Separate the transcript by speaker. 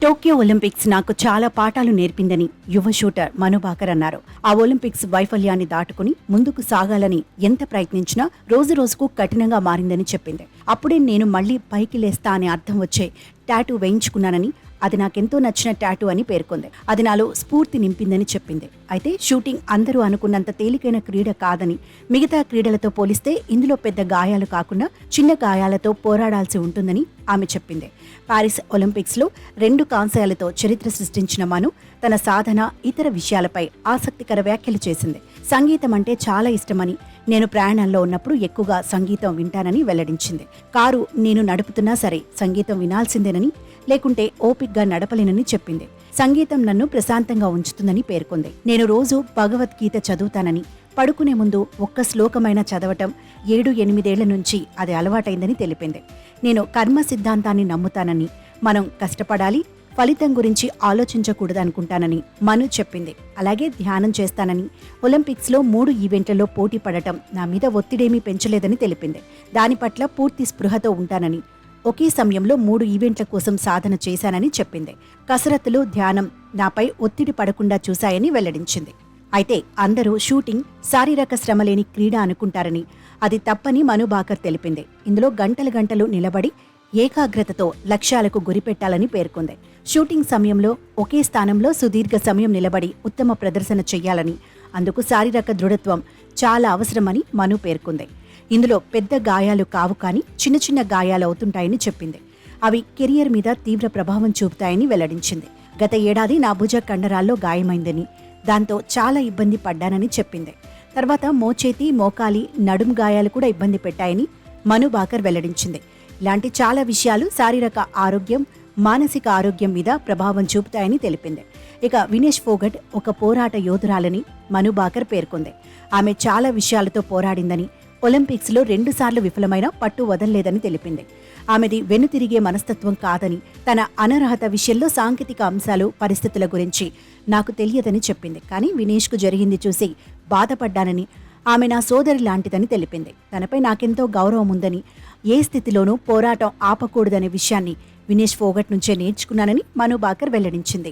Speaker 1: Tokyo Olympics నాకు చాలా పాఠాలు నేర్పిందని యువ షూటర్ మను భాకర్ అన్నారు. ఆ ఒలింపిక్స్ వైఫల్యాన్ని దాటుకుని ముందుకు సాగాలని ఎంత ప్రయత్నించినా రోజు రోజుకు కఠినంగా మారిందని చెప్పింది. అప్పుడే నేను మళ్లీ పైకి లేస్తా అనే అర్థం వచ్చే టాటూ వేయించుకున్నానని, అది నాకెంతో నచ్చిన టాటూ అని పేర్కొంది. అది నాలో స్ఫూర్తి నింపిందని చెప్పింది. అయితే షూటింగ్ అందరూ అనుకున్నంత తేలికైన క్రీడ కాదని, మిగతా క్రీడలతో పోలిస్తే ఇందులో పెద్ద గాయాలు కాకుండా చిన్న గాయాలతో పోరాడాల్సి ఉంటుందని ఆమె చెప్పింది. పారిస్ ఒలింపిక్స్లో 2 కాంస్యాలతో చరిత్ర సృష్టించిన మను తన సాధన, ఇతర విషయాలపై ఆసక్తికర వ్యాఖ్యలు చేసింది. సంగీతం అంటే చాలా ఇష్టమని, నేను ప్రయాణంలో ఉన్నప్పుడు ఎక్కువగా సంగీతం వింటానని వెల్లడించింది. కారు నేను నడుపుతున్నా సరే సంగీతం వినాల్సిందేనని, లేకుంటే ఓపిగ్గా నడపలేనని చెప్పింది. సంగీతం నన్ను ప్రశాంతంగా ఉంచుతుందని పేర్కొంది. నేను రోజు భగవద్గీత చదువుతానని, పడుకునే ముందు ఒక్క శ్లోకమైనా చదవటం 7-8 నుంచి అది అలవాటైందని తెలిపింది. నేను కర్మ సిద్ధాంతాన్ని నమ్ముతానని, మనం కష్టపడాలి, ఫలితం గురించి ఆలోచించకూడదనుకుంటానని మను చెప్పింది. అలాగే ధ్యానం చేస్తానని, ఒలింపిక్స్లో 3 ఈవెంట్లలో పోటీ పడటం నా మీద ఒత్తిడేమీ పెంచలేదని తెలిపింది. దాని పట్ల పూర్తి స్పృహతో ఉంటానని, ఒకే సమయంలో 3 ఈవెంట్ల కోసం సాధన చేశానని చెప్పింది. కసరత్తులు, ధ్యానం నాపై ఒత్తిడి పడకుండా చూశాయని వెల్లడించింది. అయితే అందరూ షూటింగ్ శారీరక శ్రమ లేని క్రీడ అనుకుంటారని, అది తప్పని మను భాకర్ తెలిపింది. ఇందులో గంటలు గంటలు నిలబడి ఏకాగ్రతతో లక్ష్యాలకు గురిపెట్టాలని పేర్కొంది. షూటింగ్ సమయంలో ఒకే స్థానంలో సుదీర్ఘ సమయం నిలబడి ఉత్తమ ప్రదర్శన చెయ్యాలని, అందుకు శారీరక దృఢత్వం చాలా అవసరమని మను పేర్కొంది. ఇందులో పెద్ద గాయాలు కావు, కానీ చిన్న చిన్న గాయాలు అవుతుంటాయని చెప్పింది. అవి కెరియర్ మీద తీవ్ర ప్రభావం చూపుతాయని వెల్లడించింది. గత ఏడాది నా భుజ కండరాల్లో గాయమైందని, దాంతో చాలా ఇబ్బంది పడ్డానని చెప్పింది. తర్వాత మోచేతి, మోకాలి, నడుం గాయాలు కూడా ఇబ్బంది పెట్టాయని మను భాకర్ వెల్లడించింది. ఇలాంటి చాలా విషయాలు శారీరక ఆరోగ్యం, మానసిక ఆరోగ్యం మీద ప్రభావం చూపుతాయని తెలిపింది. ఇక వినేష్ ఫోగట్ ఒక పోరాట యోధురాలని మను భాకర్ పేర్కొంది. ఆమె చాలా విషయాలతో పోరాడిందని, ఒలింపిక్స్లో 2 సార్లు విఫలమైన పట్టు వదల్లేదని తెలిపింది. ఆమెది వెనుతిరిగే మనస్తత్వం కాదని, తన అనర్హత విషయంలో సాంకేతిక అంశాలు, పరిస్థితుల గురించి నాకు తెలియదని చెప్పింది. కానీ వినేష్కు జరిగింది చూసి బాధపడ్డానని, ఆమె నా సోదరి లాంటిదని తెలిపింది. తనపై నాకెంతో గౌరవం ఉందని, ఏ స్థితిలోనూ పోరాటం ఆపకూడదనే విషయాన్ని వినేష్ ఫోగట్ నుంచే నేర్చుకున్నానని మను భాకర్ వెల్లడించింది.